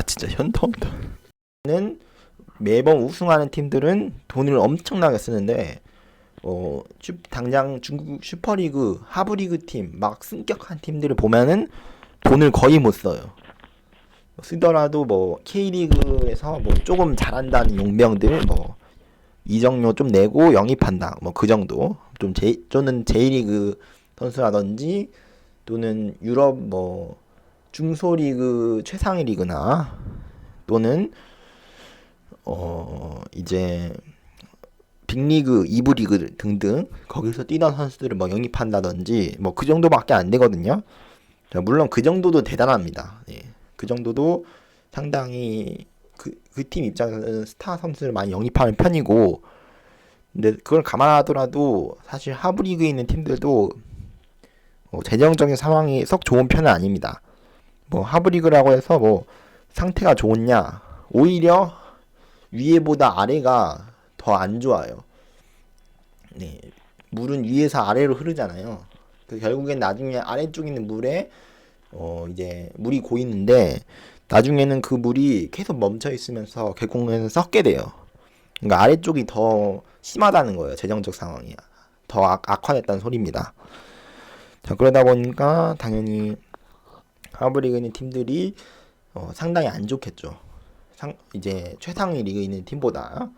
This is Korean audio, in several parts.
진짜 현타온다. 는 매번 우승하는 팀들은 돈을 엄청나게 쓰는데 당장 중국 슈퍼리그, 하브리그 팀 막 승격한 팀들을 보면은 돈을 거의 못 써요. 쓰더라도 뭐 K리그에서 뭐 조금 잘한다는 용병들 뭐 이적료 좀 내고 영입한다 뭐 그 정도. 또는 J리그 선수라든지 또는 유럽 뭐 중소리그 최상위 리그나 또는 이제 빅리그, 2부 리그 등등 거기서 뛰던 선수들을 뭐 영입한다든지 뭐 그 정도밖에 안 되거든요. 자, 물론 그 정도도 대단합니다. 예. 그 정도도 상당히 그 팀 입장에서는 스타 선수를 많이 영입하는 편이고, 근데 그걸 감안하더라도 사실 하부 리그에 있는 팀들도 재정적인 상황이 썩 좋은 편은 아닙니다. 뭐 하부 리그라고 해서 뭐 상태가 좋냐? 오히려 위에보다 아래가 더 안 좋아요. 네, 물은 위에서 아래로 흐르잖아요. 결국엔 나중에 아래쪽 있는 물에 이제 물이 고이는데 나중에는 그 물이 계속 멈춰 있으면서 결국에는 썩게 돼요. 그러니까 아래쪽이 더 심하다는 거예요. 재정적 상황이 더 악화됐다는 소리입니다. 자, 그러다 보니까 당연히 하브리그에 있는 팀들이 상당히 안 좋겠죠. 이제 최상위 리그에 있는 팀보다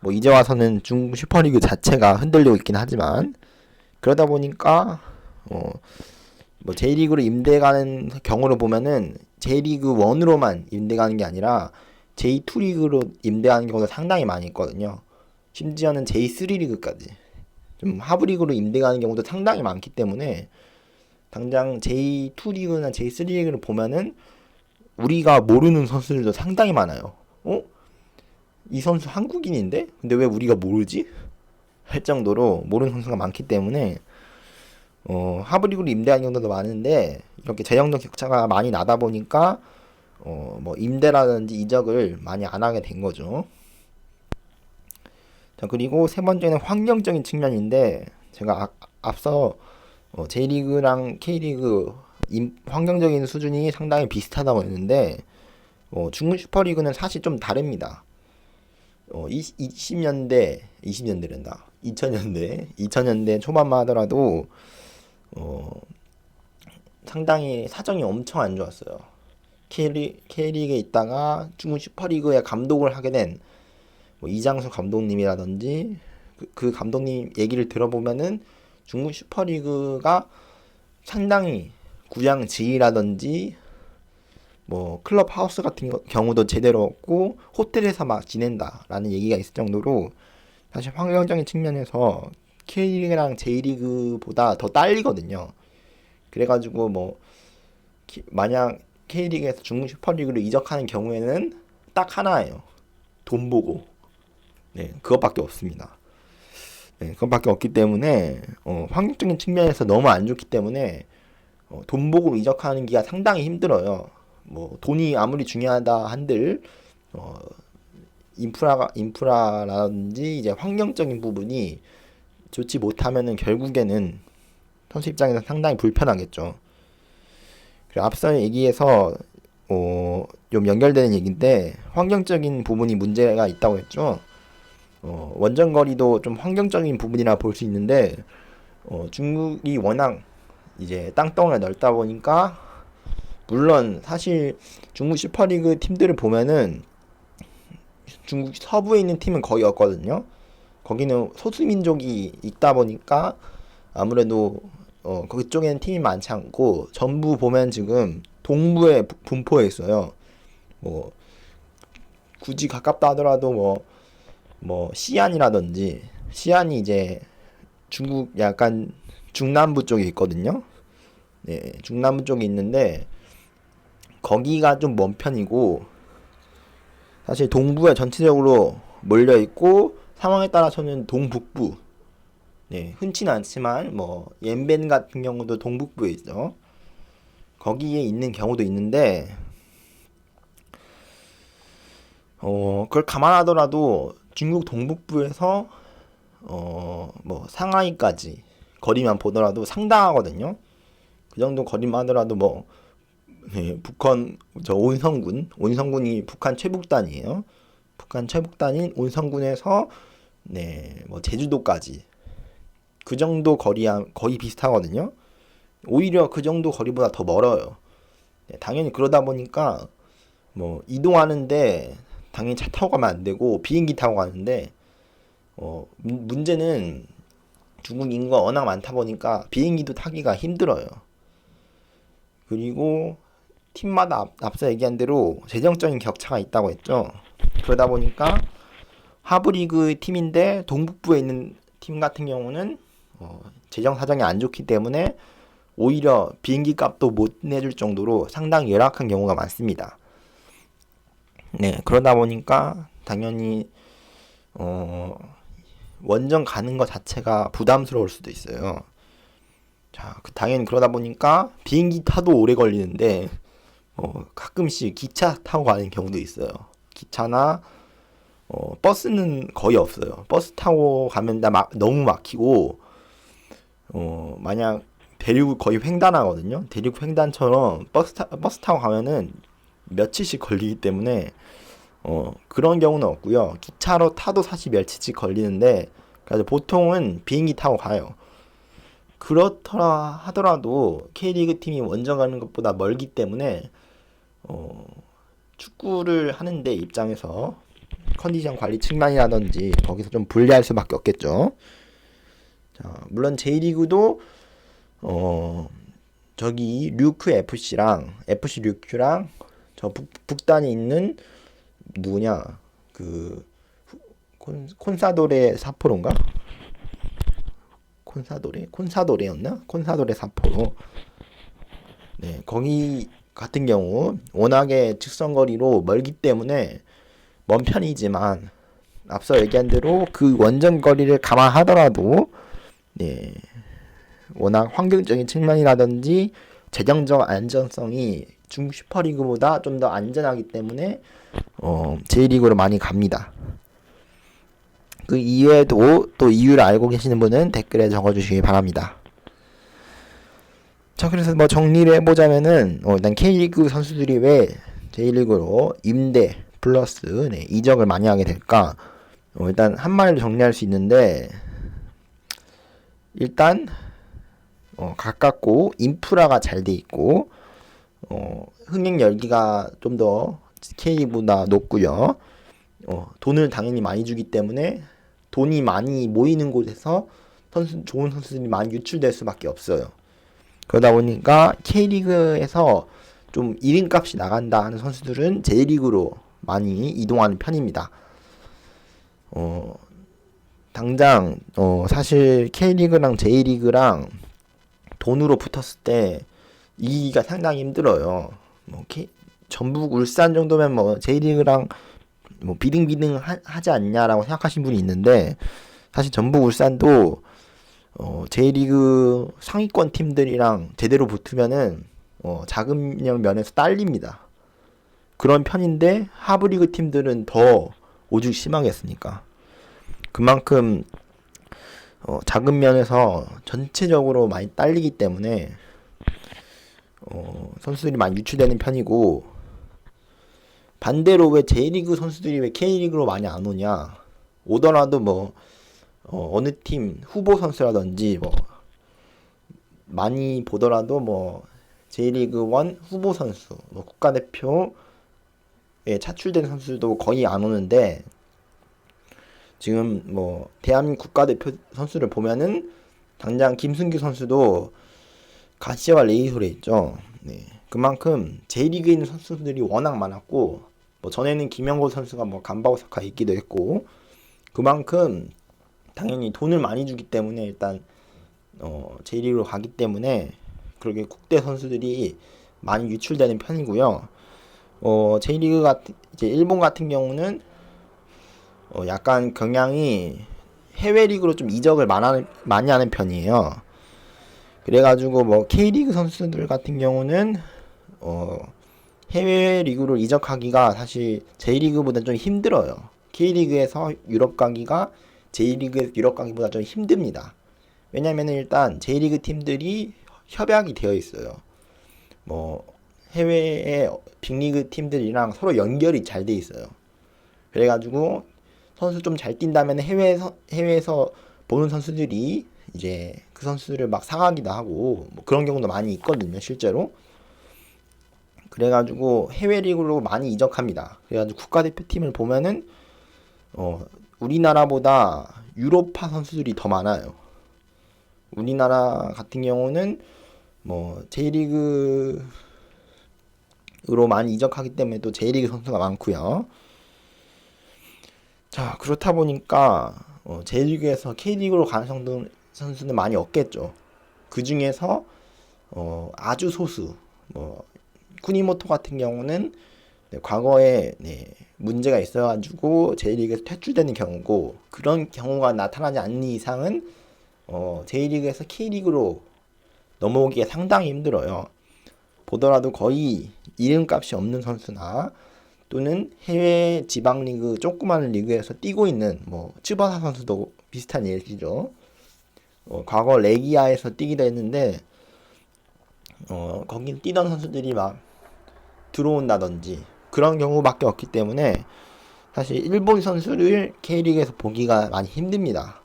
뭐 이제 와서는 중국 슈퍼리그 자체가 흔들리고 있긴 하지만, 그러다 보니까 뭐 J리그로 임대 가는 경우를 보면은 J리그 1으로만 임대 가는 게 아니라 J2 리그로 임대하는 경우가 상당히 많이 있거든요. 심지어는 J3 리그까지 좀 하부 리그로 임대 가는 경우도 상당히 많기 때문에 당장 J2 리그나 J3 리그를 보면은 우리가 모르는 선수들도 상당히 많아요. 이 선수 한국인인데? 근데 왜 우리가 모르지? 할 정도로 모르는 선수가 많기 때문에 하브리그로 임대하는 경우도 많은데, 이렇게 재정적 격차가 많이 나다 보니까 뭐 임대라든지 이적을 많이 안 하게 된 거죠. 자, 그리고 세 번째는 환경적인 측면인데, 제가 앞서 J리그랑 K리그 환경적인 수준이 상당히 비슷하다고 했는데, 중국 슈퍼리그는 사실 좀 다릅니다. 2000년대 초반만 하더라도 상당히 사정이 엄청 안 좋았어요. K리그에 있다가 중국 슈퍼리그에 감독을 하게 된 뭐 이장수 감독님이라든지 그 감독님 얘기를 들어보면은 중국 슈퍼리그가 상당히 구장 지휘라든지 뭐 클럽 하우스 같은 경우도 제대로 없고 호텔에서 막 지낸다라는 얘기가 있을 정도로 사실 환경적인 측면에서 K리그랑 J리그보다 더 딸리거든요. 그래가지고 뭐 만약 K리그에서 중국 슈퍼리그로 이적하는 경우에는 딱 하나예요. 돈 보고. 네, 그것밖에 없습니다. 네, 그것밖에 없기 때문에 환경적인 측면에서 너무 안 좋기 때문에 돈 보고 이적하는 기가 상당히 힘들어요. 뭐 돈이 아무리 중요하다 한들 인프라라든지 이제 환경적인 부분이 좋지 못하면은 결국에는 선수 입장에서 상당히 불편하겠죠. 그리고 앞서 얘기해서 좀 연결되는 얘기인데, 환경적인 부분이 문제가 있다고 했죠. 원정거리도 좀 환경적인 부분이라 볼 수 있는데, 중국이 워낙 이제 땅덩어리가 넓다 보니까, 물론 사실 중국 슈퍼리그 팀들을 보면은 중국 서부에 있는 팀은 거의 없거든요. 거기는 소수민족이 있다 보니까 아무래도 그쪽에는 팀이 많지 않고, 전부 보면 지금 동부에 분포해 있어요. 뭐 굳이 가깝다 하더라도 뭐 시안이 이제 중국 약간 중남부 쪽에 있거든요. 네, 중남부 쪽에 있는데 거기가 좀 먼 편이고, 사실 동부에 전체적으로 몰려 있고 상황에 따라서는 동북부, 네, 흔치는 않지만 뭐 옌벤 같은 경우도 동북부에 있죠. 거기에 있는 경우도 있는데 그걸 감안하더라도 중국 동북부에서 뭐 상하이까지 거리만 보더라도 상당하거든요. 그 정도 거리만 하더라도 뭐 네, 북한 저 온성군이 북한 최북단이에요. 북한 최북단인 온성군에서 네, 뭐 제주도까지 그 정도 거리야 거의 비슷하거든요. 오히려 그 정도 거리보다 더 멀어요. 네, 당연히 그러다 보니까 뭐 이동하는데 당연히 차 타고 가면 안 되고 비행기 타고 가는데 문제는 중국 인구가 워낙 많다 보니까 비행기도 타기가 힘들어요. 그리고 팀마다 앞서 얘기한 대로 재정적인 격차가 있다고 했죠. 그러다 보니까 하브리그 팀인데 동북부에 있는 팀 같은 경우는 재정 사정이 안 좋기 때문에 오히려 비행기 값도 못 내줄 정도로 상당히 열악한 경우가 많습니다. 네, 그러다 보니까 당연히 원정 가는 것 자체가 부담스러울 수도 있어요. 자, 당연히 그러다 보니까 비행기 타도 오래 걸리는데 가끔씩 기차 타고 가는 경우도 있어요. 기차나 버스는 거의 없어요. 버스 타고 가면 너무 막히고 만약 대륙 거의 횡단하거든요. 대륙 횡단처럼 버스 타고 가면은 며칠씩 걸리기 때문에 그런 경우는 없고요. 기차로 타도 사실 며칠씩 걸리는데 그래서 보통은 비행기 타고 가요. 그렇더라 하더라도 K리그 팀이 원정 가는 것보다 멀기 때문에 축구를 하는데 입장에서 컨디션 관리 측면이라든지 거기서 좀 불리할 수밖에 없겠죠. 자, 물론 J리그도 저기 류크 FC랑 FC 류크랑 저 북단에 있는 누구냐 그 콘사도레 사포로인가? 콘사도레였나? 콘사도레 사포로. 네, 거기 같은 경우 워낙에 직선거리로 멀기 때문에 먼 편이지만 앞서 얘기한 대로 그 원정 거리를 감안하더라도 네, 워낙 환경적인 측면이라든지 재정적 안전성이 중국 슈퍼리그보다 좀 더 안전하기 때문에 J리그로 많이 갑니다. 그 이외에도 또 이유를 알고 계시는 분은 댓글에 적어주시기 바랍니다. 자, 그래서 뭐 정리를 해보자면은 일단 K리그 선수들이 왜 J리그로 임대 플러스 이적을 많이 하게 될까? 일단 한마디로 정리할 수 있는데 일단 가깝고 인프라가 잘 돼 있고 흥행 열기가 좀 더 K리그보다 높고요. 돈을 당연히 많이 주기 때문에 돈이 많이 모이는 곳에서 좋은 선수들이 많이 유출될 수밖에 없어요. 그러다 보니까 K리그에서 좀 이름값이 나간다 하는 선수들은 J리그로 많이 이동하는 편입니다. 당장 사실 K리그랑 J리그랑 돈으로 붙었을 때 이기기가 상당히 힘들어요. 전북 울산 정도면 뭐 J리그랑 뭐 비등비등 하지 않냐라고 생각하신 분이 있는데 사실 전북 울산도 J리그 상위권 팀들이랑 제대로 붙으면은 자금력 면에서 딸립니다. 그런 편인데 하브리그 팀들은 더 오죽 심하겠습니까? 그만큼 자금 면에서 전체적으로 많이 딸리기 때문에 선수들이 많이 유출되는 편이고 반대로 왜 J리그 선수들이 왜 K리그로 많이 안 오냐? 오더라도 뭐 어느 팀 후보 선수라든지 뭐 많이 보더라도 뭐 J리그 1 후보 선수, 뭐 국가대표에 차출된 선수도 거의 안 오는데 지금 뭐 대한민국 국가대표 선수를 보면은 당장 김승규 선수도 가시와 레이솔에 있죠. 네. 그만큼 J리그에 있는 선수들이 워낙 많았고 뭐 전에는 김영고 선수가 뭐 간바오사카에 있기도 했고 그만큼 당연히 돈을 많이 주기 때문에 일단 J리그로 가기 때문에 그렇게 국대 선수들이 많이 유출되는 편이고요. J리그 이제 일본 같은 경우는 약간 경향이 해외 리그로 좀 이적을 많이 하는 편이에요. 그래가지고 뭐 K리그 선수들 같은 경우는 해외 리그로 이적하기가 사실 J리그보다 좀 힘들어요. K리그에서 유럽 가기가 J리그에서 유럽 가기보다 좀 힘듭니다. 왜냐면은 일단 J리그 팀들이 협약이 되어 있어요. 뭐 해외의 빅리그 팀들이랑 서로 연결이 잘 돼 있어요. 그래가지고 선수 좀 잘 뛴다면 해외에서 보는 선수들이 이제 그 선수들을 막 사가기도 하고 뭐 그런 경우도 많이 있거든요, 실제로. 그래가지고 해외 리그로 많이 이적합니다. 그래가지고 국가대표팀을 보면은 우리나라보다 유로파 선수들이 더 많아요. 우리나라 같은 경우는 뭐 J리그로 많이 이적하기 때문에 또 J리그 선수가 많고요. 자, 그렇다 보니까 J리그에서 K리그로 가는 선수는 많이 없겠죠. 그 중에서 아주 소수, 뭐 쿠니모토 같은 경우는 과거에 문제가 있어가지고 J리그에서 퇴출되는 경우고, 그런 경우가 나타나지 않는 이상은 J리그에서 K리그로 넘어오기가 상당히 힘들어요. 보더라도 거의 이름값이 없는 선수나 또는 해외 지방리그 조그마한 리그에서 뛰고 있는 뭐 츠바사 선수도 비슷한 예시죠. 과거 레기아에서 뛰기도 했는데 거기 뛰던 선수들이 막 들어온다든지 그런 경우밖에 없기 때문에 사실 일본 선수를 K리그에서 보기가 많이 힘듭니다.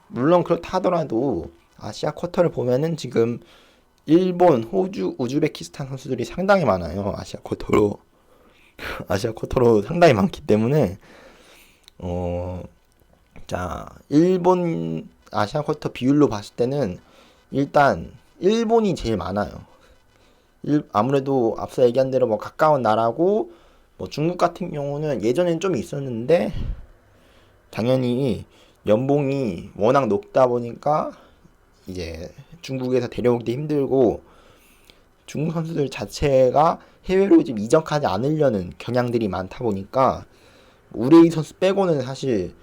물론 그렇다 하더라도 아시아 쿼터를 보면은 지금 일본, 호주, 우즈베키스탄 선수들이 상당히 많아요. 아시아 쿼터로 상당히 많기 때문에 자, 일본 아시아 쿼터 비율로 봤을 때는 일단 일본이 제일 많아요. 아무래도 앞서 얘기한 대로 뭐 가까운 나라고, 뭐 중국 같은 경우는 예전엔 좀 있었는데 당연히 연봉이 워낙 높다 보니까 이제 중국에서 데려오기도 힘들고, 중국 선수들 자체가 해외로 지금 이적하지 않으려는 경향들이 많다 보니까 우레이 선수 빼고는 사실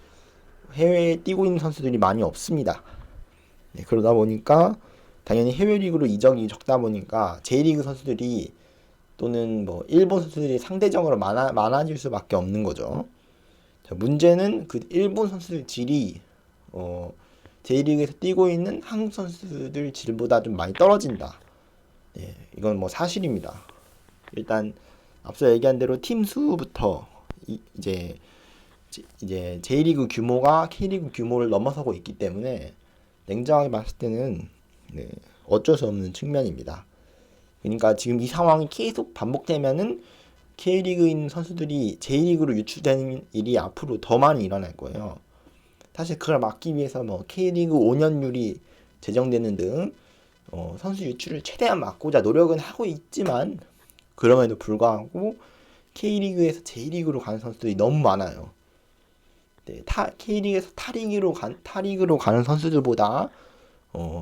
해외에 뛰고 있는 선수들이 많이 없습니다. 그러다 보니까 당연히 해외 리그로 이적이 적다 보니까 J리그 선수들이 또는 뭐 일본 선수들이 상대적으로 많아질 수밖에 없는 거죠. 자, 문제는 그 일본 선수들 질이 J리그에서 뛰고 있는 한국 선수들 질보다 좀 많이 떨어진다. 이건 뭐 사실입니다. 일단 앞서 얘기한 대로 팀 수부터 이제 J리그 규모가 K리그 규모를 넘어서고 있기 때문에 냉정하게 봤을 때는 어쩔 수 없는 측면입니다. 그러니까 지금 이 상황이 계속 반복되면은 K리그인 선수들이 J리그로 유출되는 일이 앞으로 더 많이 일어날 거예요. 사실 그걸 막기 위해서 뭐 K리그 5년율이 제정되는 등 선수 유출을 최대한 막고자 노력은 하고 있지만, 그럼에도 불구하고 K리그에서 J리그로 가는 선수들이 너무 많아요. K리그에서 타리그로 가는 선수들보다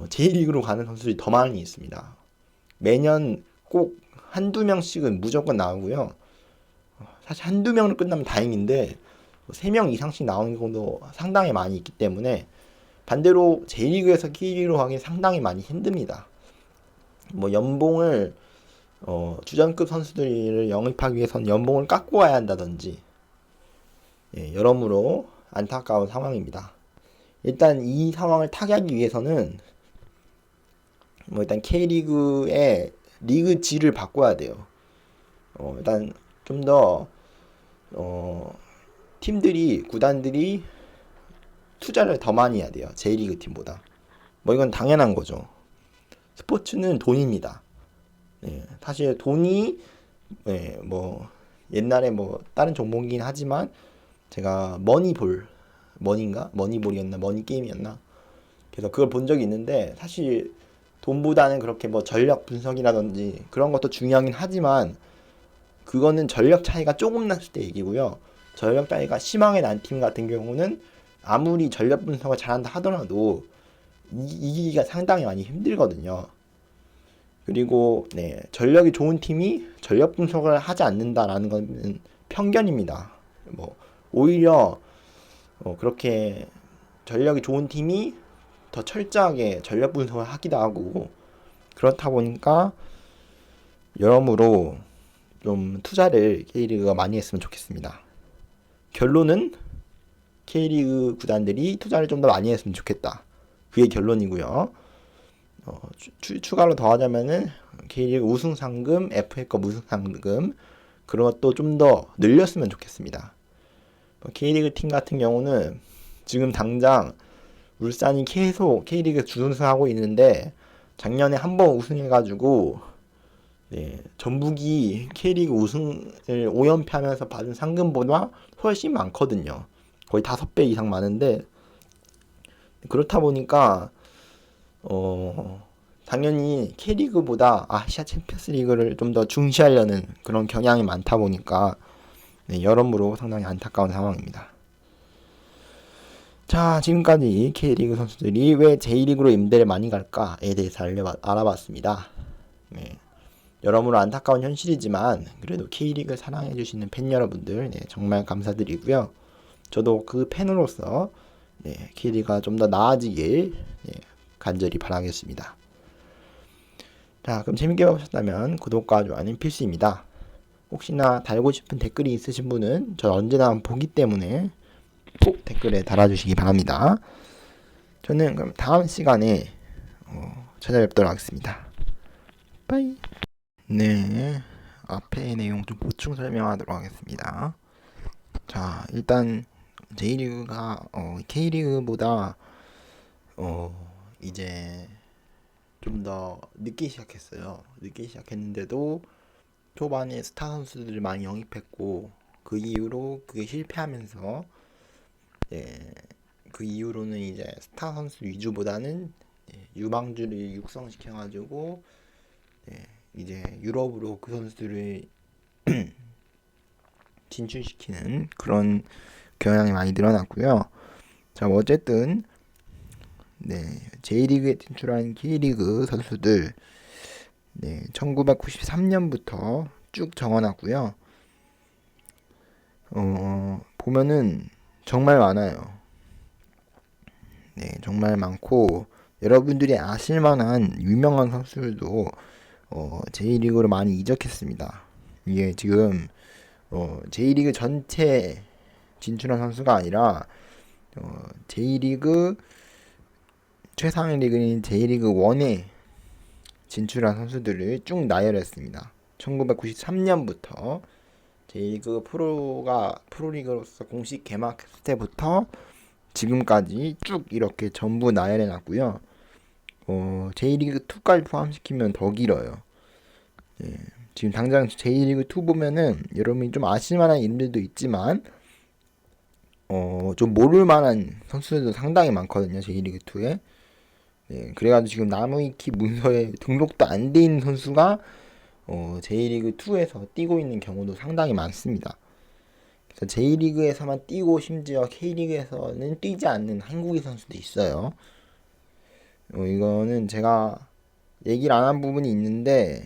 J리그로 가는 선수들이 더 많이 있습니다. 매년 꼭 한두 명씩은 무조건 나오고요. 사실 한두 명으로 끝나면 다행인데 3명 이상씩 나오는 경우도 상당히 많이 있기 때문에 반대로 J리그에서 K리그로 가기 상당히 많이 힘듭니다. 뭐 연봉을 주전급 선수들을 영입하기 위해서는 연봉을 깎고 와야 한다든지, 여러모로 안타까운 상황입니다. 일단 이 상황을 타개하기 위해서는 뭐 일단 K리그의 리그 질을 바꿔야 돼요. 일단 좀 더 구단들이 투자를 더 많이 해야 돼요. J리그 팀보다. 뭐 이건 당연한 거죠. 스포츠는 돈입니다. 사실 돈이 뭐 옛날에 뭐 다른 종목이긴 하지만 제가 머니볼이었나 머니게임이었나, 그래서 그걸 본 적이 있는데, 사실 돈보다는 그렇게 뭐 전력 분석이라든지 그런 것도 중요하긴 하지만 그거는 전력 차이가 조금 났을 때 얘기고요. 전력 차이가 심하게 난 팀 같은 경우는 아무리 전력 분석을 잘한다 하더라도 이기기가 상당히 많이 힘들거든요. 그리고 전력이 좋은 팀이 전력 분석을 하지 않는다라는 건 편견입니다. 뭐 오히려 그렇게 전력이 좋은 팀이 더 철저하게 전력 분석을 하기도 하고, 그렇다 보니까 여러모로 좀 투자를 K리그가 많이 했으면 좋겠습니다. 결론은 K리그 구단들이 투자를 좀 더 많이 했으면 좋겠다. 그게 결론이고요. 추가로 더 하자면은 K리그 우승 상금, FA컵 우승 상금 그런 것도 좀 더 늘렸으면 좋겠습니다. K리그 팀 같은 경우는 지금 당장 울산이 계속 K리그 준우승하고 있는데 작년에 한 번 우승해가지고 전북이 K리그 우승을 5연패하면서 받은 상금보다 훨씬 많거든요. 거의 5배 이상 많은데 그렇다 보니까 당연히 K리그보다 아시아 챔피언스 리그를 좀 더 중시하려는 그런 경향이 많다 보니까 여러모로 상당히 안타까운 상황입니다. 자, 지금까지 K리그 선수들이 왜 J리그로 임대를 많이 갈까에 대해서 알아봤습니다. 여러모로 안타까운 현실이지만 그래도 K리그를 사랑해주시는 팬 여러분들 정말 감사드리고요. 저도 그 팬으로서 K리그가 좀 더 나아지길 간절히 바라겠습니다. 자, 그럼 재밌게 보셨다면 구독과 좋아요는 필수입니다. 혹시나 달고 싶은 댓글이 있으신 분은 저 언제나 보기 때문에 꼭 댓글에 달아주시기 바랍니다. 저는 그럼 다음 시간에 찾아뵙도록 하겠습니다. 빠이. 네, 앞에 내용 좀 보충 설명하도록 하겠습니다. 자, 일단 J리그가 K리그보다 이제 좀 더 늦게 시작했어요. 늦게 시작했는데도 초반에 스타 선수들을 많이 영입했고 그 이후로 그게 실패하면서 그 이후로는 이제 스타 선수 위주보다는 유망주를 육성시켜가지고 이제 유럽으로 그 선수들을 진출시키는 그런 경향이 많이 늘어났고요. 자, 어쨌든 J리그에 진출한 K리그 선수들 1993년부터 쭉 적어놨고요. 보면은 정말 많아요. 정말 많고 여러분들이 아실만한 유명한 선수들도 J리그로 많이 이적했습니다. 이게 지금 J리그 전체 진출한 선수가 아니라 J리그 최상위 리그인 J리그 1에 진출한 선수들을 쭉 나열했습니다. 1993년부터 J리그 프로리그로서 공식 개막했을 때부터 지금까지 쭉 이렇게 전부 나열해놨고요. J리그 2까지 포함시키면 더 길어요. 지금 당장 J리그 2 보면은 여러분이 좀 아실만한 이름들도 있지만 좀 모를만한 선수들도 상당히 많거든요. J리그 2에. 그래가지고 지금 나무위키 문서에 등록도 안 돼 있는 선수가 J리그 2에서 뛰고 있는 경우도 상당히 많습니다. 그래서 J리그에서만 뛰고 심지어 K리그에서는 뛰지 않는 한국인 선수도 있어요. 이거는 제가 얘기를 안 한 부분이 있는데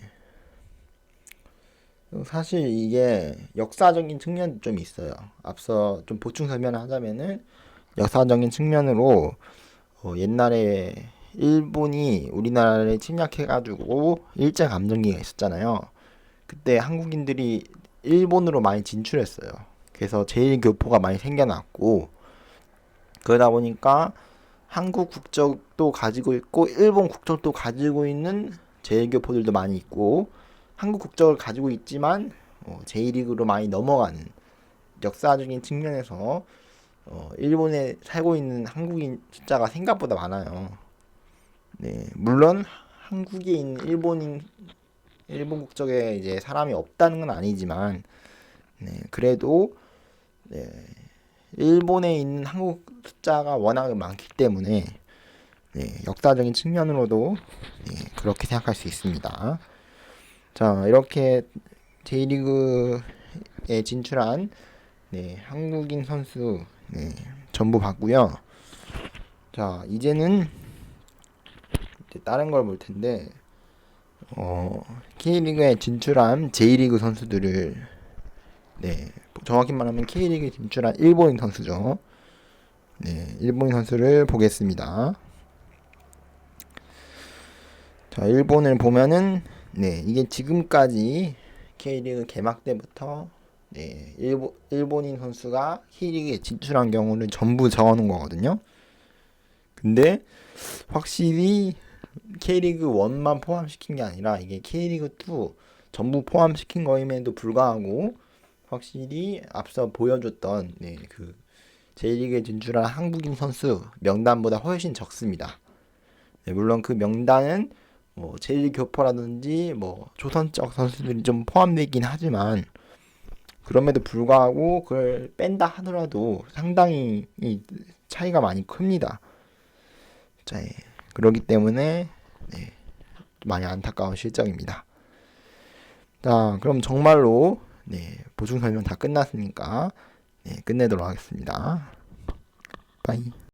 사실 이게 역사적인 측면도 좀 있어요. 앞서 좀 보충 설명을 하자면은 역사적인 측면으로 옛날에 일본이 우리나라를 침략해가지고 일제감정기가 있었잖아요. 그때 한국인들이 일본으로 많이 진출했어요. 그래서 제1교포가 많이 생겨났고 그러다 보니까 한국 국적도 가지고 있고 일본 국적도 가지고 있는 제1교포들도 많이 있고 한국 국적을 가지고 있지만 J리그로 많이 넘어가는 역사적인 측면에서 일본에 살고 있는 한국인 숫자가 생각보다 많아요. 물론 한국에 있는 일본 국적의 이제 사람이 없다는 건 아니지만 그래도 일본에 있는 한국 숫자가 워낙 많기 때문에 역사적인 측면으로도 그렇게 생각할 수 있습니다. 자, 이렇게 J리그에 진출한 한국인 선수 전부 봤고요. 자, 이제는 다른 걸 볼 텐데 K리그에 진출한 J리그 선수들을 정확히 말하면 K리그에 진출한 일본인 선수죠. 일본인 선수를 보겠습니다. 자, 일본을 보면은 이게 지금까지 K리그 개막 때부터 일본인 선수가 K리그에 진출한 경우를 전부 적어놓은 거거든요. 근데 확실히 K리그 1만 포함시킨 게 아니라 이게 K리그 2 전부 포함시킨 거임에도 불구하고 확실히 앞서 보여줬던 그 J리그에 진출한 한국인 선수 명단보다 훨씬 적습니다. 물론 그 명단은 뭐 J리그 교포라든지 뭐 조선족 선수들이 좀 포함되긴 하지만 그럼에도 불구하고 그걸 뺀다 하더라도 상당히 이 차이가 많이 큽니다. 자, 그렇기 때문에 많이 안타까운 실적입니다. 자, 그럼 정말로 보충 설명 다 끝났으니까 끝내도록 하겠습니다. 빠이.